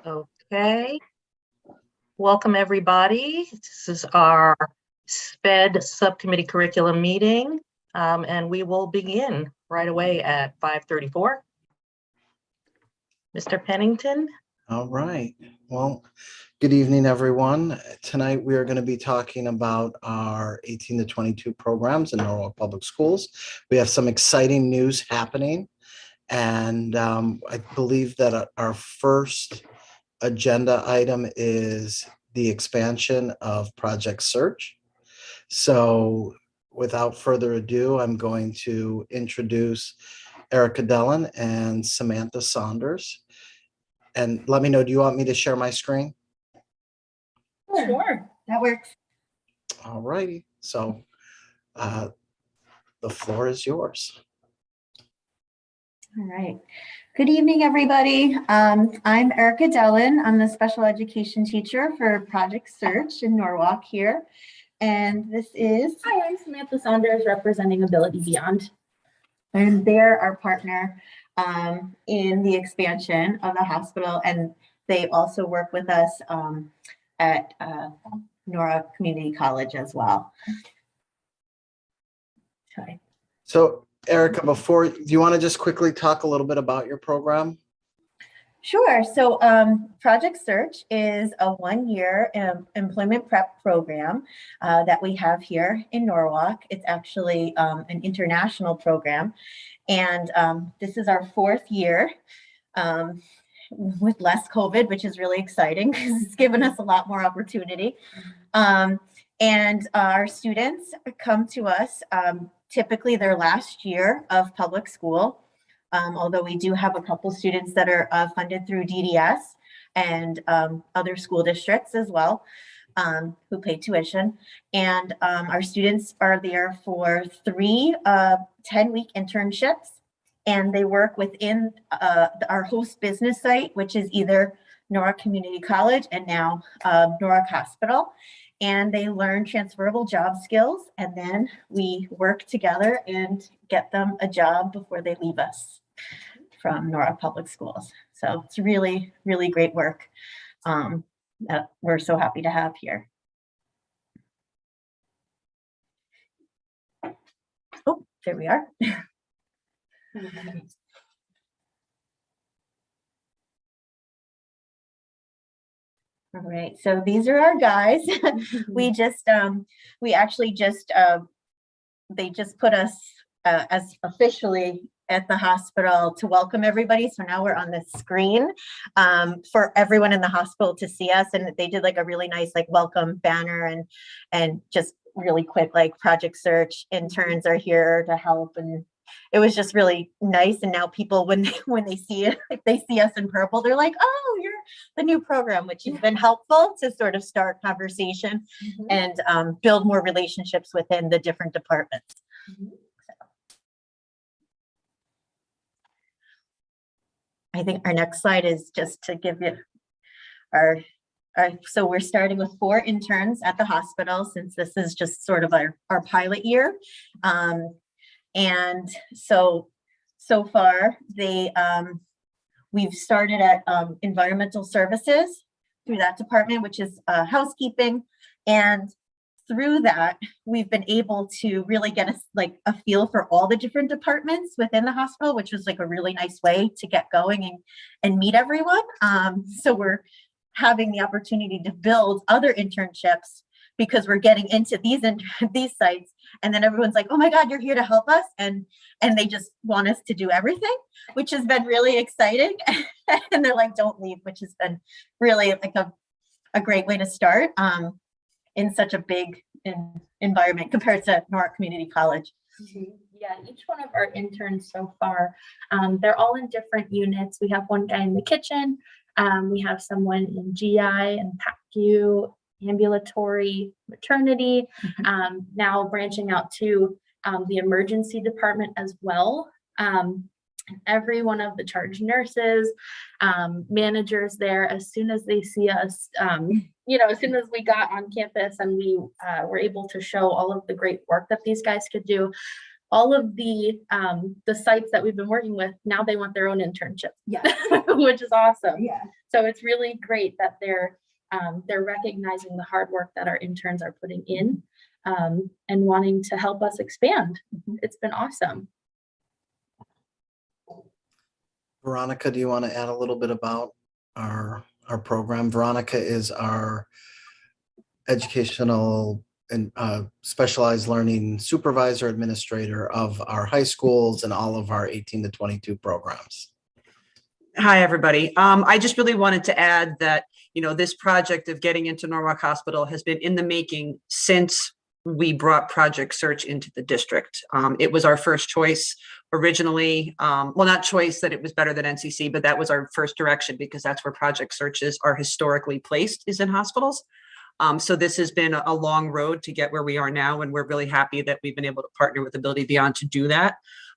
Okay. Welcome, everybody. This is our Sped Subcommittee Curriculum meeting, and we will begin right away at 5:34. Mr. Pennington. All right. Well, good evening, everyone. Tonight, we are going to be talking about our 18 to 22 programs in Norwalk Public Schools. We have some exciting news happening, and I believe that our first agenda item is the expansion of Project Search. So without further ado, I'm going to introduce Erica Dellen and Samantha Saunders. And let me know, do you want me to share my screen? Sure, that works. All righty. So the floor is yours. All right. Good evening, everybody. I'm Erica Dellen. I'm the special education teacher for Project Search in Norwalk here. And this is... Hi, I'm Samantha Saunders, representing Ability Beyond. And they're our partner in the expansion of the hospital. And they also work with us at Norwalk Community College as well. Sorry. So Erica, do you want to just quickly talk a little bit about your program? Sure. So Project Search is a one-year employment prep program that we have here in Norwalk. It's actually an international program. And this is our fourth year with less COVID, which is really exciting because it's given us a lot more opportunity. And our students come to us typically their last year of public school, although we do have a couple students that are funded through DDS and other school districts as well, who pay tuition. And our students are there for 3 10-week internships, and they work within our host business site, which is either Norwalk Community College and now Norwalk Hospital. And they learn transferable job skills, and then we work together and get them a job before they leave us from Norwalk Public Schools. So it's really, really great work that we're so happy to have here. Oh, there we are. All right, so these are our guys. They just put us as officially at the hospital to welcome everybody. So now we're on the screen for everyone in the hospital to see us. And they did like a really nice like welcome banner and just really quick like Project Search interns are here to help. And it was just really nice. And now people, when they see it, if they see us in purple, they're like, oh, you're the new program, which has been helpful to sort of start conversation and build more relationships within the different departments. I think our next slide is just to give you so we're starting with 4 interns at the hospital, since this is just sort of our pilot year. And so far we've started at environmental services through that department, which is housekeeping. And through that, we've been able to really get a feel for all the different departments within the hospital, which was like a really nice way to get going and meet everyone. So we're having the opportunity to build other internships because we're getting into these sites, and then everyone's like, oh my God, you're here to help us. And they just want us to do everything, which has been really exciting. And they're like, don't leave, which has been really like a great way to start in such a big environment compared to Norwalk Community College. Yeah, each one of our interns so far, they're all in different units. We have one guy in the kitchen. We have someone in GI and PACU, ambulatory, maternity, now branching out to the emergency department as well. Every one of the charge nurses, managers there, as soon as they see us, as soon as we got on campus and we were able to show all of the great work that these guys could do, all of the sites that we've been working with, now they want their own internship. Yeah. Which is awesome. Yeah. So it's really great that they're recognizing the hard work that our interns are putting in, and wanting to help us expand. It's been awesome. Veronica, do you want to add a little bit about our program? Veronica is our educational and specialized learning supervisor administrator of our high schools and all of our 18 to 22 programs. Hi, everybody. I just really wanted to add that, this project of getting into Norwalk Hospital has been in the making since we brought Project Search into the district. It was our first choice originally. Well, not choice that it was better than NCC, but that was our first direction because that's where Project Searches are historically placed, is in hospitals. So this has been a long road to get where we are now, and we're really happy that we've been able to partner with Ability Beyond to do that.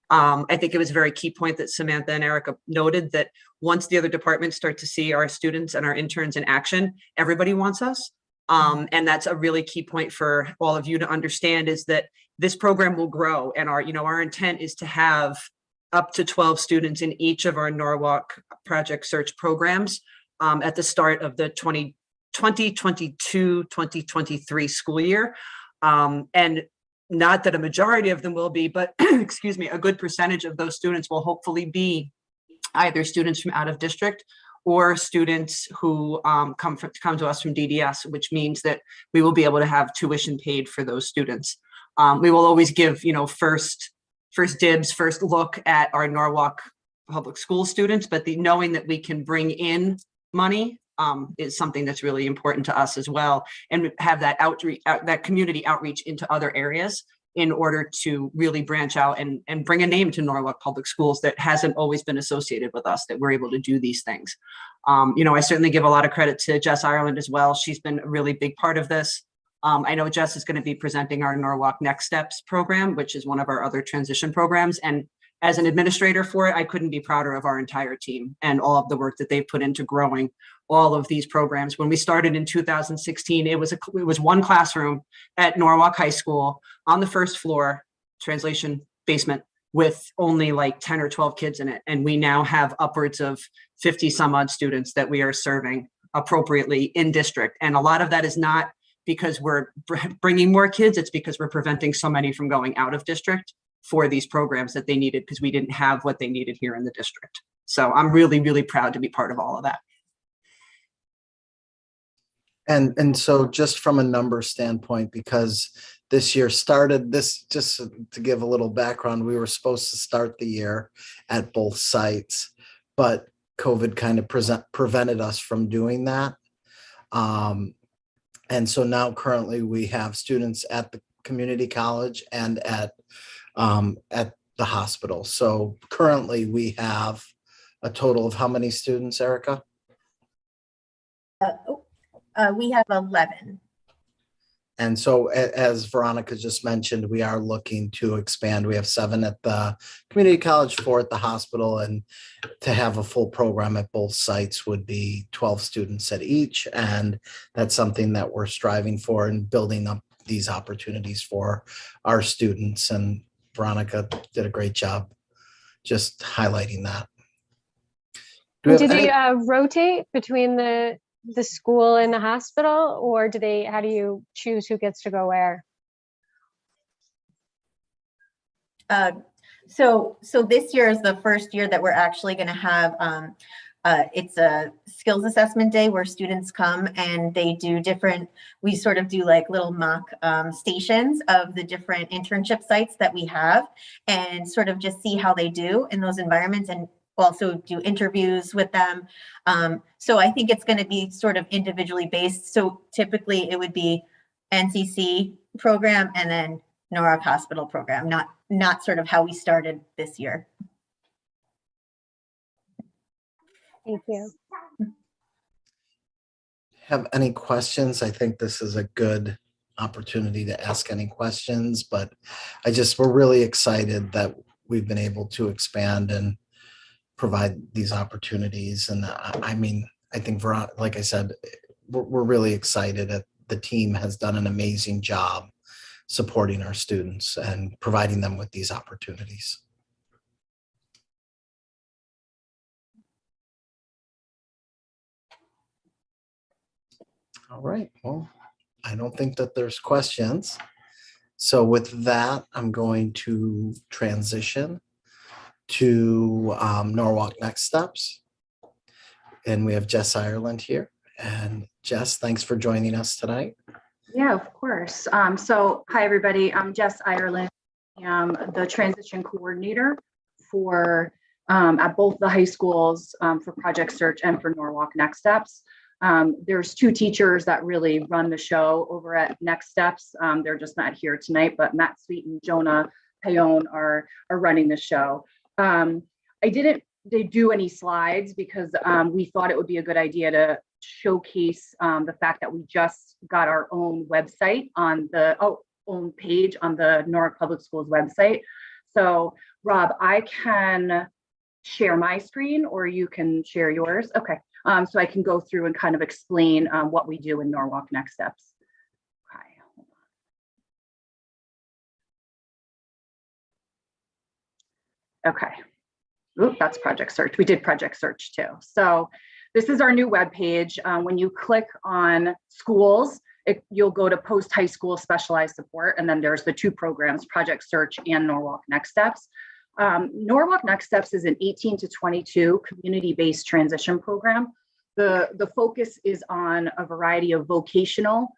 I think it was a very key point that Samantha and Erica noted, that once the other departments start to see our students and our interns in action, everybody wants us. And that's a really key point for all of you to understand, is that this program will grow, and our intent is to have up to 12 students in each of our Norwalk Project Search programs at the start of the 2022-2023 school year. And not that a majority of them will be, but excuse me, a good percentage of those students will hopefully be either students from out of district or students who come to us from DDS, which means that we will be able to have tuition paid for those students. We will always give, first dibs, first look at our Norwalk public school students, but knowing that we can bring in money is something that's really important to us as well, and have that outreach, that community outreach into other areas in order to really branch out and bring a name to Norwalk Public Schools that hasn't always been associated with us, that we're able to do these things. I certainly give a lot of credit to Jess Ireland as well. She's been a really big part of this. I know Jess is going to be presenting our Norwalk Next Steps program, which is one of our other transition programs. And as an administrator for it, I couldn't be prouder of our entire team and all of the work that they've put into growing all of these programs. When we started in 2016, it was one classroom at Norwalk High School on the first floor, translation basement, with only like 10 or 12 kids in it. And we now have upwards of 50 some odd students that we are serving appropriately in district. And a lot of that is not because we're bringing more kids, it's because we're preventing so many from going out of district for these programs that they needed, because we didn't have what they needed here in the district. So I'm really, really proud to be part of all of that. And so just from a number standpoint, because this year started, just to give a little background, we were supposed to start the year at both sites, but COVID kind of prevented us from doing that. And so now currently we have students at the community college and at the hospital. So currently we have a total of how many students, Erica? We have 11. And so as Veronica just mentioned, we are looking to expand. We have 7 at the community college, 4 at the hospital, and to have a full program at both sites would be 12 students at each. And that's something that we're striving for and building up these opportunities for our students. And Veronica did a great job just highlighting that. Do they rotate between the school and the hospital, or how do you choose who gets to go where? So this year is the first year that we're actually going to have, it's a skills assessment day where students come and they do we sort of do like little mock stations of the different internship sites that we have, and sort of just see how they do in those environments, and also do interviews with them. So I think it's going to be sort of individually based. So typically it would be NCC program and then Norwalk Hospital program, not sort of how we started this year. Thank you. Have any questions? I think this is a good opportunity to ask any questions, but we're really excited that we've been able to expand and provide these opportunities. And I think, like I said, we're really excited. The team has done an amazing job supporting our students and providing them with these opportunities. All right, well, I don't think that there's questions. So with that, I'm going to transition to Norwalk Next Steps. And we have Jess Ireland here. And Jess, thanks for joining us tonight. Yeah, of course. So hi, everybody. I'm Jess Ireland. I'm the transition coordinator for at both the high schools for Project Search and for Norwalk Next Steps. There's two teachers that really run the show over at Next Steps. They're just not here tonight, but Matt Sweet and Jonah Payone are running the show. I didn't do any slides because we thought it would be a good idea to showcase the fact that we just got our own website on the own page on the Norwalk Public Schools website. So Rob, I can share my screen or you can share yours. Okay. So I can go through and kind of explain what we do in Norwalk Next Steps. Okay. Oop, that's Project Search. We did Project Search too. So this is our new webpage. When you click on schools, you'll go to post-high school specialized support, and then there's the two programs, Project Search and Norwalk Next Steps. Norwalk Next Steps is an 18 to 22 community-based transition program. The focus is on a variety of vocational,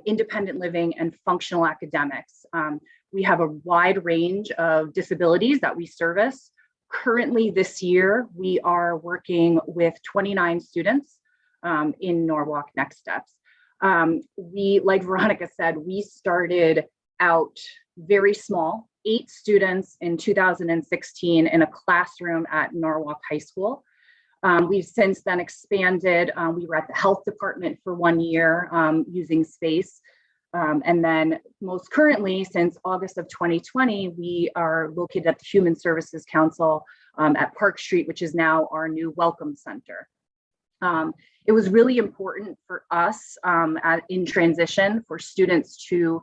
independent living, and functional academics. We have a wide range of disabilities that we service. Currently this year, we are working with 29 students in Norwalk Next Steps. Like Veronica said, we started out very small, 8 students in 2016 in a classroom at Norwalk High School. We've since then expanded. We were at the health department for 1 year using space. And then most currently, since August of 2020, we are located at the Human Services Council at Park Street, which is now our new Welcome Center. It was really important for us in transition for students to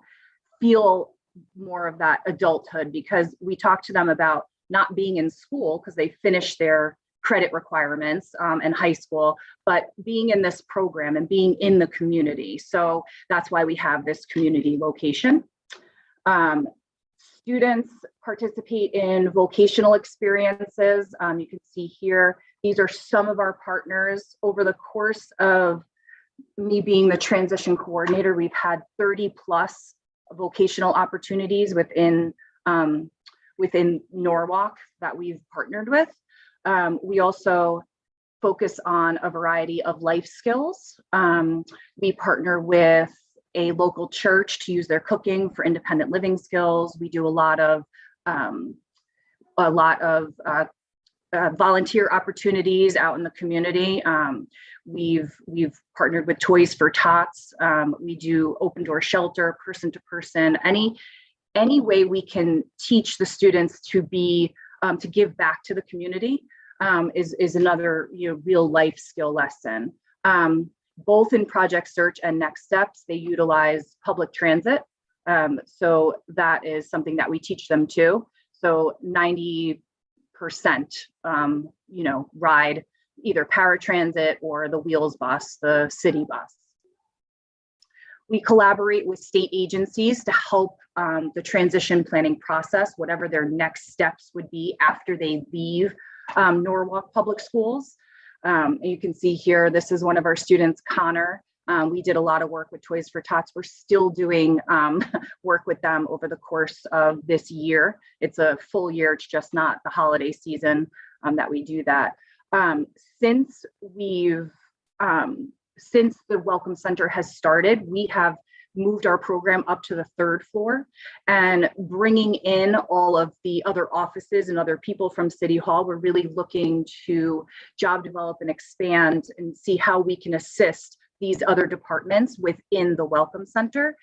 feel more of that adulthood, because we talked to them about not being in school because they finished their credit requirements in high school, but being in this program and being in the community. So that's why we have this community location. Students participate in vocational experiences. You can see here, these are some of our partners. Over the course of me being the transition coordinator, we've had 30 plus vocational opportunities within Norwalk that we've partnered with. We also focus on a variety of life skills. We partner with a local church to use their cooking for independent living skills. We do a lot of volunteer opportunities out in the community. We've partnered with Toys for Tots. We do open door shelter, person to person, any way we can teach the students to be to give back to the community is another real life skill lesson. Both in Project Search and Next Steps, they utilize public transit. So that is something that we teach them too. So 90% ride either paratransit or the Wheels bus, the city bus. We collaborate with state agencies to help the transition planning process, whatever their next steps would be after they leave Norwalk Public Schools. You can see here, this is one of our students, Connor. We did a lot of work with Toys for Tots. We're still doing work with them over the course of this year. It's a full year, it's just not the holiday season that we do that. Since the Welcome Center has started, we have moved our program up to the 3rd floor and bringing in all of the other offices and other people from City Hall. We're really looking to job develop and expand and see how we can assist these other departments within the Welcome Center.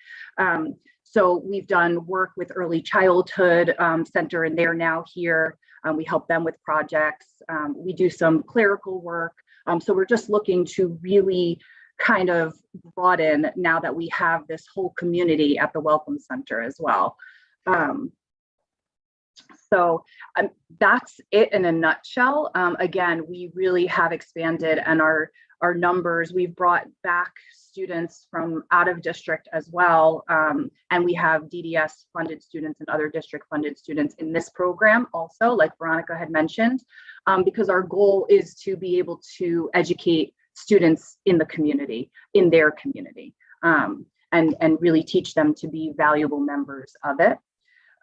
So we've done work with Early Childhood Center, and they're now here. We help them with projects. We do some clerical work. So we're just looking to really kind of brought in now that we have this whole community at the Welcome Center as well. So that's it in a nutshell. Again, we really have expanded, and our numbers, we've brought back students from out of district as well. And we have DDS funded students and other district funded students in this program also, like Veronica had mentioned, because our goal is to be able to educate students in the community, in their community, and really teach them to be valuable members of it.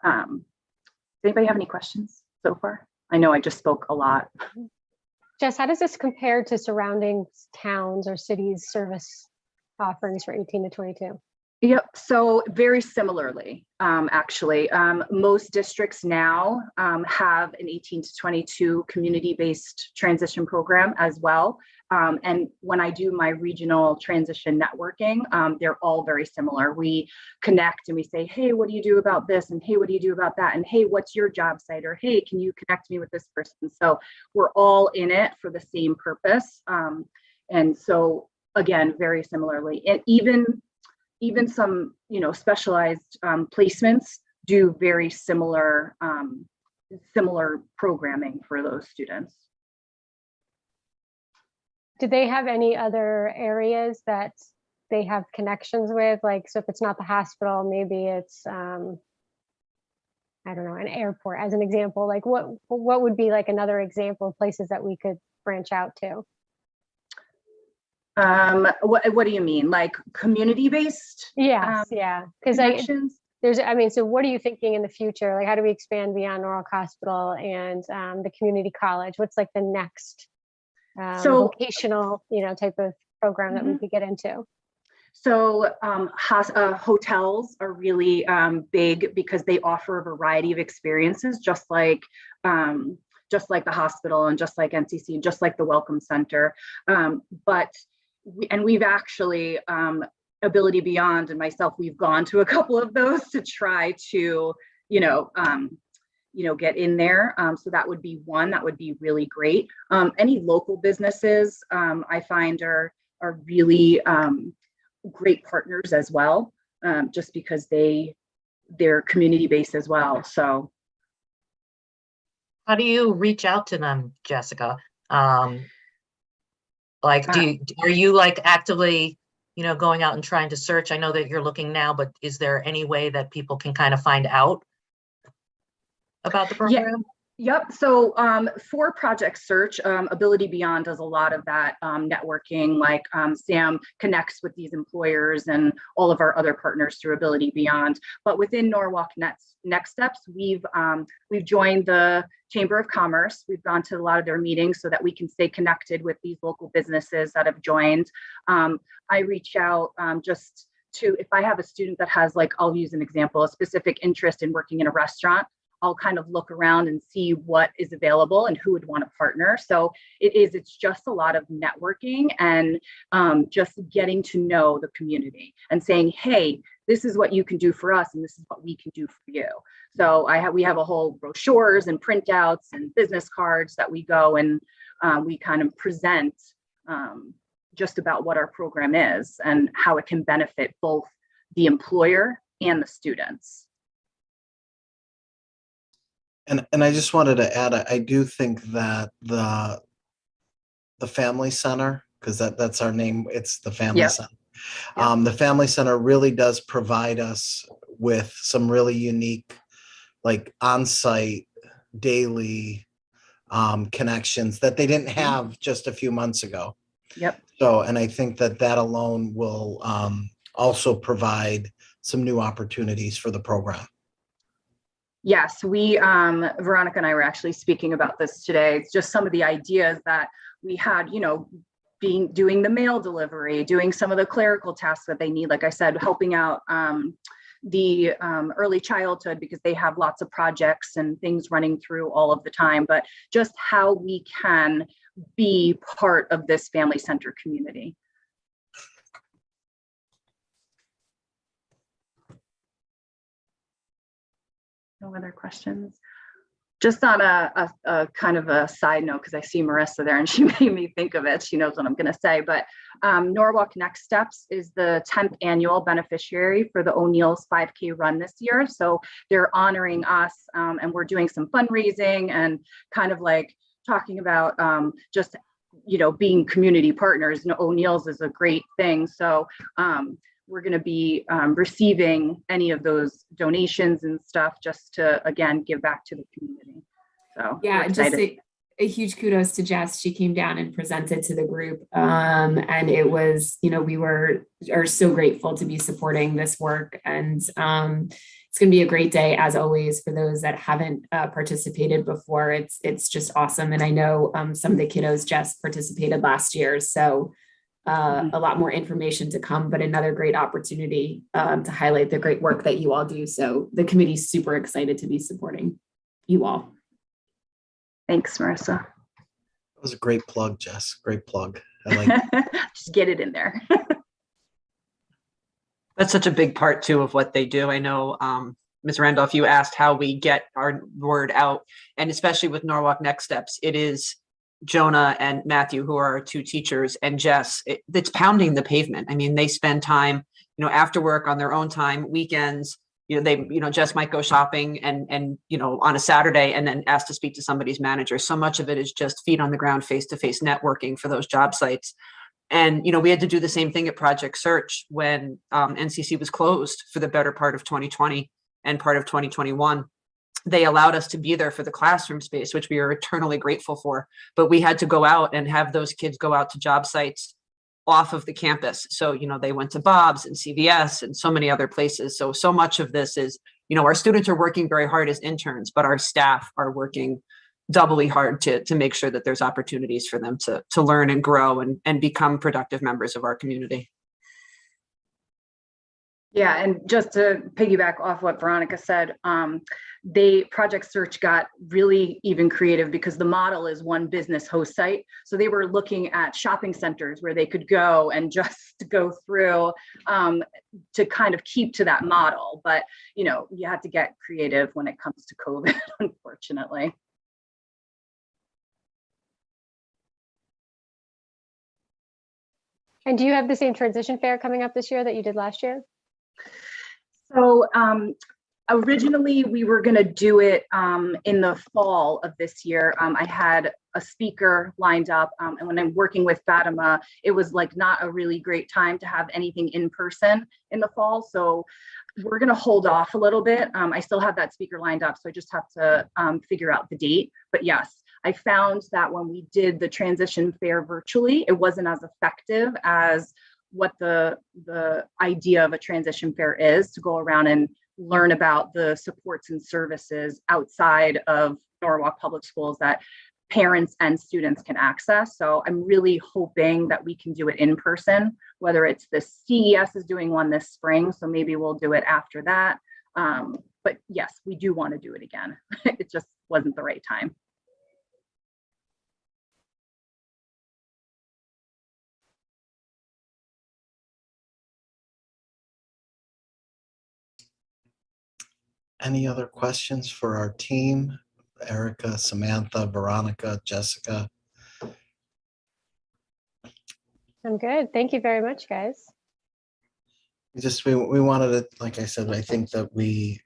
Does anybody have any questions so far? I know I just spoke a lot. Jess, how does this compare to surrounding towns or cities' service offerings for 18 to 22? Yep, so very similarly, actually. Most districts now have an 18 to 22 community-based transition program as well. And when I do my regional transition networking, they're all very similar. We connect and we say, hey, what do you do about this? And hey, what do you do about that? And hey, what's your job site? Or hey, can you connect me with this person? So we're all in it for the same purpose. And so again, very similarly, and even some, specialized placements do very similar programming for those students. Do they have any other areas that they have connections with? Like, so if it's not the hospital, maybe it's, I don't know, an airport as an example. Like what would be like another example of places that we could branch out to? What do you mean? Like community-based? Yes, yeah. Because so what are you thinking in the future? Like, how do we expand beyond Norwalk Hospital and the community college? What's like the next vocational, type of program that we could get into? So hotels are really big because they offer a variety of experiences, just like the hospital and just like NCC and just like the Welcome Center. We've actually, Ability Beyond and myself, we've gone to a couple of those to try to, get in there. So that would be one that would be really great. Any local businesses I find are really great partners as well, just because they're community based as well. So how do you reach out to them, Jessica? Like, are you like actively, going out and trying to search? I know that you're looking now, but is there any way that people can kind of find out about the program? Yep. So for Project Search, Ability Beyond does a lot of that networking. Like Sam connects with these employers and all of our other partners through Ability Beyond. But within Norwalk Next Steps, we've joined the Chamber of Commerce. We've gone to a lot of their meetings so that we can stay connected with these local businesses that have joined. I reach out just to, if I have a student that has, like, I'll use an example, a specific interest in working in a restaurant, I'll kind of look around and see what is available and who would want to partner. So it's just a lot of networking and just getting to know the community and saying, hey, this is what you can do for us and this is what we can do for you. So we have a whole brochures and printouts and business cards that we go and we kind of present just about what our program is and how it can benefit both the employer and the students. And I just wanted to add, I do think that the Family Center, because that's our name, it's the Family Center. The Family Center really does provide us with some really unique, like on-site daily connections that they didn't have just a few months ago. Yep. So, and I think that alone will also provide some new opportunities for the program. Yes, Veronica and I were actually speaking about this today. It's just some of the ideas that we had, doing the mail delivery, doing some of the clerical tasks that they need. Like I said, helping out the early childhood because they have lots of projects and things running through all of the time, but just how we can be part of this family center community. No other questions? Just on a kind of a side note, because I see Marissa there and she made me think of it. She knows what I'm going to say, but Norwalk Next Steps is the 10th annual beneficiary for the O'Neill's 5K run this year. So they're honoring us, and we're doing some fundraising and kind of like talking about just, being community partners. O'Neill's is a great thing. So we're going to be receiving any of those donations and stuff just to, again, give back to the community. So yeah, just a huge kudos to Jess. She came down and presented to the group. And it was, we are so grateful to be supporting this work. And it's going to be a great day, as always, for those that haven't participated before. It's just awesome. And I know some of the kiddos Jess participated last year. So a lot more information to come, but another great opportunity to highlight the great work that you all do. So the committee's super excited to be supporting you all. Thanks, Marissa. That was a great plug, Jess. Great plug. I like Just get it in there. That's such a big part too of what they do. I know, Ms. Randolph, you asked how we get our word out, and especially with Norwalk Next Steps, it is Jonah and Matthew, who are our two teachers, and Jess, it's pounding the pavement. I mean, they spend time, after work on their own time, weekends, Jess might go shopping and on a Saturday and then ask to speak to somebody's manager. So much of it is just feet on the ground, face-to-face networking for those job sites. And, we had to do the same thing at Project Search when NCC was closed for the better part of 2020 and part of 2021. They allowed us to be there for the classroom space, which we are eternally grateful for. But we had to go out and have those kids go out to job sites off of the campus. So, they went to Bob's and CVS and so many other places. So much of this is, our students are working very hard as interns, but our staff are working doubly hard to make sure that there's opportunities for them to learn and grow and become productive members of our community. Yeah, and just to piggyback off what Veronica said, Project Search got really even creative because the model is one business host site. So they were looking at shopping centers where they could go and just go through to kind of keep to that model. But, you have to get creative when it comes to COVID, unfortunately. And do you have the same transition fair coming up this year that you did last year? So originally we were going to do it in the fall of this year. I had a speaker lined up, and when I'm working with Fatima, it was like not a really great time to have anything in person in the fall. So we're going to hold off a little bit. I still have that speaker lined up, so I just have to figure out the date. But yes, I found that when we did the transition fair virtually, it wasn't as effective as what the idea of a transition fair is, to go around and learn about the supports and services outside of Norwalk Public Schools that parents and students can access. So I'm really hoping that we can do it in person, whether it's the CES is doing one this spring, so maybe we'll do it after that. But yes, we do want to do it again. It just wasn't the right time. any other questions for our team? Erica, Samantha, Veronica, Jessica. I'm good. Thank you very much, guys. We wanted to, like I said, I think that we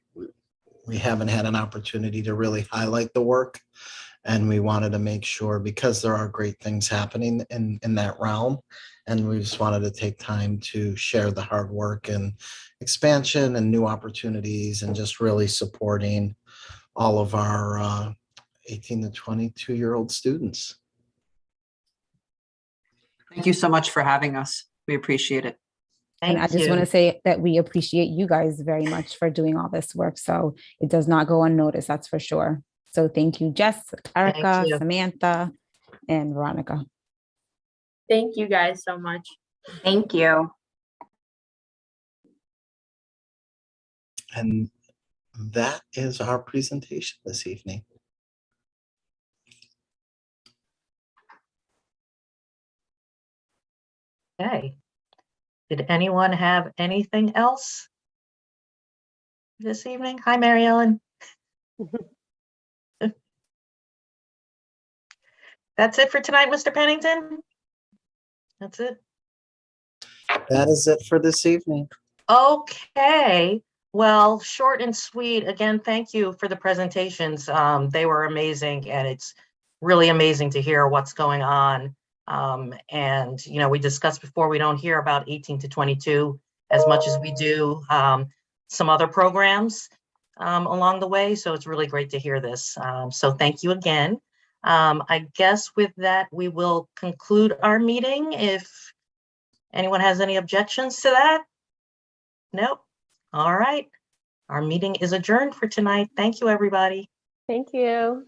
haven't had an opportunity to really highlight the work, and we wanted to make sure, because there are great things happening in that realm, and we just wanted to take time to share the hard work and expansion and new opportunities, and just really supporting all of our 18 to 22-year-old students. Thank you so much for having us. We appreciate it. And I just want to say that we appreciate you guys very much for doing all this work. So it does not go unnoticed, that's for sure. So thank you, Jess, Erica, Samantha, and Veronica. Thank you guys so much. Thank you. And that is our presentation this evening. Okay. Did anyone have anything else this evening? Hi, Mary Ellen. That's it for tonight, Mr. Pennington? That's it? That is it for this evening. Okay, well, short and sweet. Again, thank you for the presentations. They were amazing, and it's really amazing to hear what's going on. And, you know, we discussed before, we don't hear about 18 to 22 as much as we do some other programs along the way. So it's really great to hear this. So thank you again. I guess with that, we will conclude our meeting. If anyone has any objections to that? Nope. All right. Our meeting is adjourned for tonight. Thank you, everybody. Thank you.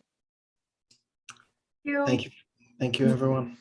Thank you. Thank you, everyone.